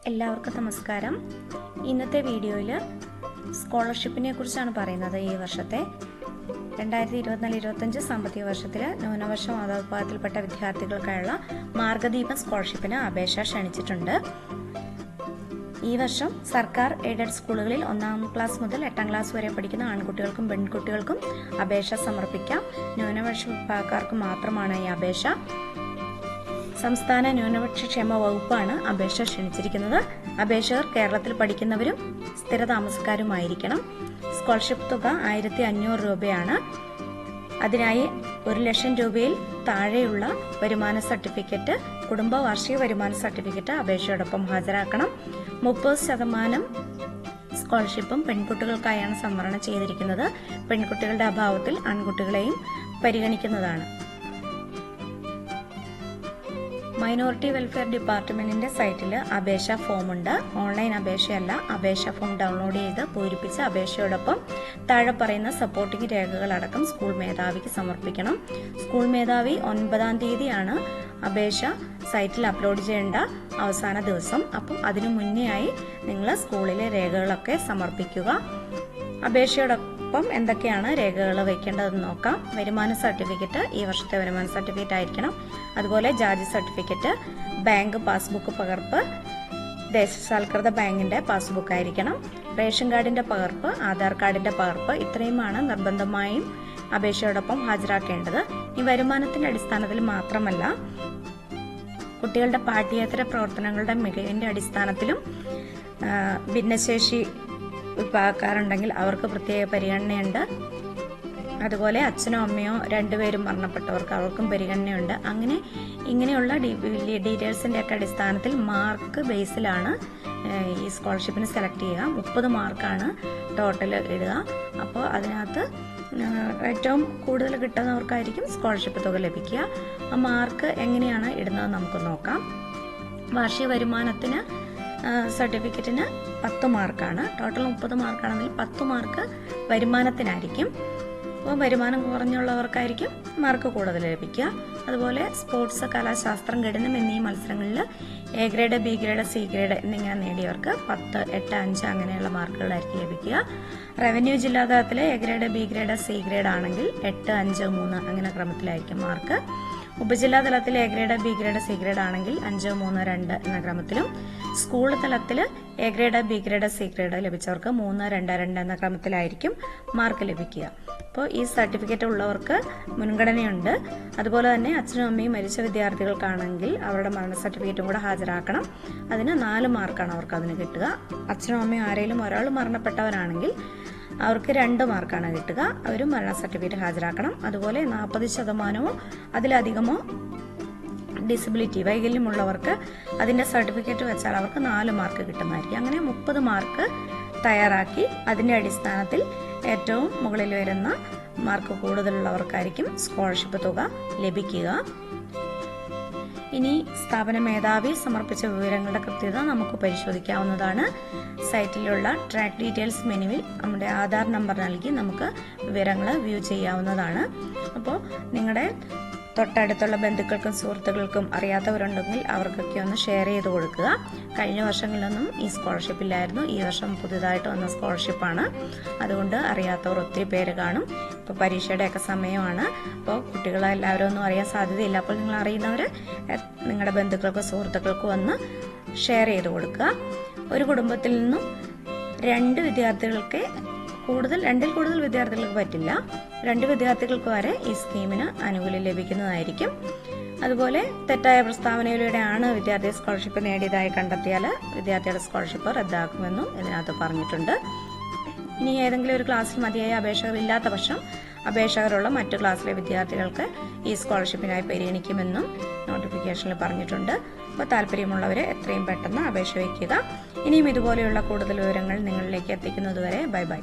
എല്ലാവർക്കും നമസ്കാരം. ഇന്നത്തെ വീഡിയോയിൽ സ്കോളർഷിപ്പിനെ കുറിച്ചാണ് പറയുന്നത്. ഈ വർഷത്തെ 2024-25 സാമ്പത്തിക വർഷത്തിൽ ന്യൂനപക്ഷ മതവിഭാഗത്തിൽപ്പെട്ട വിദ്യാർത്ഥികൾക്കായുള്ള മാർഗദീപം സ്കോളർഷിപ്പിന് അപേക്ഷ ക്ഷണിച്ചിട്ടുണ്ട്. ഈ വർഷം സർക്കാർ എയ്ഡഡ് സ്കൂളുകളിൽ 1ാം ക്ലാസ് മുതൽ 8ാം ക്ലാസ് വരെ പഠിക്കുന്ന ആൺകുട്ടികൾക്കും പെൺകുട്ടികൾക്കും അപേക്ഷ സമർപ്പിക്കാം. ന്യൂനപക്ഷ വിഭാഗക്കാർക്ക് മാത്രമാണ് ഈ അപേക്ഷ. സംസ്ഥാന ന്യൂനപക്ഷ ക്ഷേമ വകുപ്പാണ് അപേക്ഷ ക്ഷണിച്ചിരിക്കുന്നത്. അപേക്ഷകർ കേരളത്തിൽ പഠിക്കുന്നവരും സ്ഥിര താമസക്കാരുമായിരിക്കണം. സ്കോളർഷിപ്പ് തുക 1500 രൂപയാണ്. അതിനായി 1,00,000 രൂപയിൽ താഴെയുള്ള വരുമാന സർട്ടിഫിക്കറ്റ്, കുടുംബ വാർഷിക വരുമാന സർട്ടിഫിക്കറ്റ് അപേക്ഷയോടൊപ്പം ഹാജരാക്കണം. 30% സ്കോളർഷിപ്പും പെൺകുട്ടികൾക്കായാണ് സംവരണം ചെയ്തിരിക്കുന്നത്. പെൺകുട്ടികളുടെ അഭാവത്തിൽ ആൺകുട്ടികളെയും പരിഗണിക്കുന്നതാണ്. മൈനോറിറ്റി വെൽഫെയർ ഡിപ്പാർട്ട്മെന്റിന്റെ സൈറ്റിൽ അപേക്ഷാ ഫോം ഉണ്ട്. ഓൺലൈൻ അപേക്ഷയല്ല. അപേക്ഷാ ഫോം ഡൗൺലോഡ് ചെയ്ത് പൂരിപ്പിച്ച് അപേക്ഷയോടൊപ്പം താഴെ പറയുന്ന സപ്പോർട്ടിംഗ് രേഖകളടക്കം സ്കൂൾ മേധാവിക്ക് സമർപ്പിക്കണം. സ്കൂൾ മേധാവി 9-ാം തീയതിയാണ് അപേക്ഷ സൈറ്റിൽ അപ്ലോഡ് ചെയ്യേണ്ട അവസാന ദിവസം. അപ്പം അതിനു മുന്നേ ആയി നിങ്ങൾ സ്കൂളിലെ രേഖകളൊക്കെ സമർപ്പിക്കുക. അപേക്ഷയോടൊപ്പം എന്തൊക്കെയാണ് രേഖകൾ വയ്ക്കേണ്ടതെന്ന് നോക്കാം. വരുമാന സർട്ടിഫിക്കറ്റ്, ഈ വർഷത്തെ വരുമാന സർട്ടിഫിക്കറ്റ് ആയിരിക്കണം. അതുപോലെ ജാതി സർട്ടിഫിക്കറ്റ്, ബാങ്ക് പാസ്ബുക്ക് പകർപ്പ്, ദേശസാൽകൃത ബാങ്കിന്റെ പാസ്ബുക്ക് ആയിരിക്കണം. റേഷൻ കാർഡിന്റെ പകർപ്പ്, ആധാർ കാർഡിന്റെ പകർപ്പ്, ഇത്രയുമാണ് നിർബന്ധമായും അപേക്ഷയോടൊപ്പം ഹാജരാക്കേണ്ടത്. ഈ വരുമാനത്തിന്റെ അടിസ്ഥാനത്തിൽ മാത്രമല്ല, കുട്ടികളുടെ പാഠ്യേതര പ്രവർത്തനങ്ങളുടെ മികവിന്റെ അടിസ്ഥാനത്തിലും ഭിന്നശേഷി വിഭാഗക്കാരുണ്ടെങ്കിൽ അവർക്ക് പ്രത്യേക പരിഗണനയുണ്ട്. അതുപോലെ അച്ഛനോ അമ്മയോ രണ്ടുപേരും മരണപ്പെട്ടവർക്ക് അവർക്കും പരിഗണനയുണ്ട്. ഇങ്ങനെയുള്ള ഡീറ്റെയിൽസിൻ്റെ ഒക്കെ അടിസ്ഥാനത്തിൽ മാർക്ക് ബേസിലാണ് ഈ സ്കോളർഷിപ്പിന് സെലക്ട് ചെയ്യുക. 30 മാർക്കാണ് ടോട്ടൽ ഇടുക. അപ്പോൾ അതിനകത്ത് ഏറ്റവും കൂടുതൽ കിട്ടുന്നവർക്കായിരിക്കും സ്കോളർഷിപ്പ് തുക ലഭിക്കുക. ആ മാർക്ക് എങ്ങനെയാണ് ഇടുന്നത് നമുക്ക് നോക്കാം. വാർഷിക വരുമാനത്തിന് സർട്ടിഫിക്കറ്റിന് 10 മാർക്കാണ്. ടോട്ടൽ 30 മാർക്കാണെങ്കിൽ 10 മാർക്ക് വരുമാനത്തിനായിരിക്കും. അപ്പോൾ വരുമാനം കുറഞ്ഞുള്ളവർക്കായിരിക്കും മാർക്ക് കൂടുതൽ ലഭിക്കുക. അതുപോലെ സ്പോർട്സ്, കലാശാസ്ത്രം, ഗണിതം എന്നീ മത്സരങ്ങളിൽ A grade, B grade, C grade എന്നിങ്ങനെ നേടിയവർക്ക് 10, 8, 5 അങ്ങനെയുള്ള മാർക്കുകളായിരിക്കും ലഭിക്കുക. റവന്യൂ ജില്ലാതലത്തിലെ A grade, B grade, C grade ആണെങ്കിൽ 8, 5, 3 അങ്ങനെ ക്രമത്തിലായിരിക്കും മാർക്ക്. ഉപജില്ലാ തലത്തിൽ A grade, B grade, C grade ആണെങ്കിൽ 5, 3, 2 എന്ന ക്രമത്തിലും, സ്കൂൾ തലത്തിൽ A grade, B grade, C grade ലഭിച്ചവർക്ക് 3, 2, 2 എന്ന ക്രമത്തിലായിരിക്കും മാർക്ക് ലഭിക്കുക. അപ്പോൾ ഈ സർട്ടിഫിക്കറ്റ് ഉള്ളവർക്ക് മുൻഗണനയുണ്ട്. അതുപോലെ തന്നെ അച്ഛനും അമ്മയും മരിച്ച വിദ്യാർത്ഥികൾക്കാണെങ്കിൽ അവരുടെ മരണ സർട്ടിഫിക്കറ്റും കൂടെ ഹാജരാക്കണം. അതിന് 4 മാർക്കാണ് അവർക്ക് അതിന് കിട്ടുക. അച്ഛനും അമ്മയും ആരെങ്കിലും ഒരാൾ മരണപ്പെട്ടവരാണെങ്കിൽ അവർക്ക് 2 മാർക്കാണ് കിട്ടുക. അവരും മരണ സർട്ടിഫിക്കറ്റ് ഹാജരാക്കണം. അതുപോലെ 40% അതിലധികമോ ഡിസബിലിറ്റി, വൈകല്യമുള്ളവർക്ക് അതിൻ്റെ സർട്ടിഫിക്കറ്റ് വെച്ചാൽ അവർക്ക് 4 മാർക്ക് കിട്ടുന്നതായിരിക്കും. അങ്ങനെ 30 മാർക്ക് തയ്യാറാക്കി അതിൻ്റെ അടിസ്ഥാനത്തിൽ ഏറ്റവും മുകളിൽ വരുന്ന മാർക്ക് കൂടുതലുള്ളവർക്കായിരിക്കും സ്കോളർഷിപ്പ് തുക ലഭിക്കുക. ഇനി സ്ഥാപന മേധാവി സമർപ്പിച്ച വിവരങ്ങളുടെ കൃത്യത നമുക്ക് പരിശോധിക്കാവുന്നതാണ്. സൈറ്റിലുള്ള ട്രാക്ക് ഡീറ്റെയിൽസ് മെനുവിൽ നമ്മുടെ ആധാർ നമ്പർ നൽകി നമുക്ക് വിവരങ്ങൾ വ്യൂ ചെയ്യാവുന്നതാണ്. അപ്പോൾ നിങ്ങളുടെ തൊട്ടടുത്തുള്ള ബന്ധുക്കൾക്കും സുഹൃത്തുക്കൾക്കും അറിയാത്തവരുണ്ടെങ്കിൽ അവർക്കൊക്കെ ഒന്ന് ഷെയർ ചെയ്ത് കൊടുക്കുക. കഴിഞ്ഞ വർഷങ്ങളിലൊന്നും ഈ സ്കോളർഷിപ്പ് ഇല്ലായിരുന്നു. ഈ വർഷം പുതുതായിട്ട് വന്ന സ്കോളർഷിപ്പാണ്. അതുകൊണ്ട് അറിയാത്തവർ ഒത്തിരി പേര് കാണും. ഇപ്പോൾ പരീക്ഷയുടെയൊക്കെ സമയമാണ്. അപ്പോൾ കുട്ടികളെ എല്ലാവരും ഒന്നും അറിയാൻ സാധ്യതയില്ല. അപ്പോൾ നിങ്ങൾ അറിയുന്നവർ നിങ്ങളുടെ ബന്ധുക്കൾക്കോ സുഹൃത്തുക്കൾക്കോ ഒന്ന് ഷെയർ ചെയ്ത് കൊടുക്കുക. ഒരു കുടുംബത്തിൽ നിന്നും 2 വിദ്യാർത്ഥികൾക്ക് കൂടുതൽ 2-ൽ കൂടുതൽ വിദ്യാർത്ഥികൾക്ക് പറ്റില്ല. 2 വിദ്യാർത്ഥികൾക്ക് വരെ ഈ സ്കീമിന് ആനുകൂല്യം ലഭിക്കുന്നതായിരിക്കും. അതുപോലെ തെറ്റായ പ്രസ്താവനയിലൂടെയാണ് വിദ്യാർത്ഥി സ്കോളർഷിപ്പ് നേടിയതായി കണ്ടെത്തിയാൽ വിദ്യാർത്ഥിയുടെ സ്കോളർഷിപ്പ് റദ്ദാക്കുമെന്നും ഇതിനകത്ത് പറഞ്ഞിട്ടുണ്ട്. ഇനി ഏതെങ്കിലും ഒരു ക്ലാസ്സിൽ മതിയായ അപേക്ഷകർ ഇല്ലാത്ത പക്ഷം അപേക്ഷകരുള്ള മറ്റു ക്ലാസ്സിലെ വിദ്യാർത്ഥികൾക്ക് ഈ സ്കോളർഷിപ്പിനായി പരിഗണിക്കുമെന്നും നോട്ടിഫിക്കേഷനിൽ പറഞ്ഞിട്ടുണ്ട്. അപ്പോൾ താല്പര്യമുള്ളവരെ എത്രയും പെട്ടെന്ന് അപേക്ഷ വയ്ക്കുക. ഇനിയും ഇതുപോലെയുള്ള കൂടുതൽ വിവരങ്ങൾ നിങ്ങളിലേക്ക് എത്തിക്കുന്നതുവരെ ബൈ.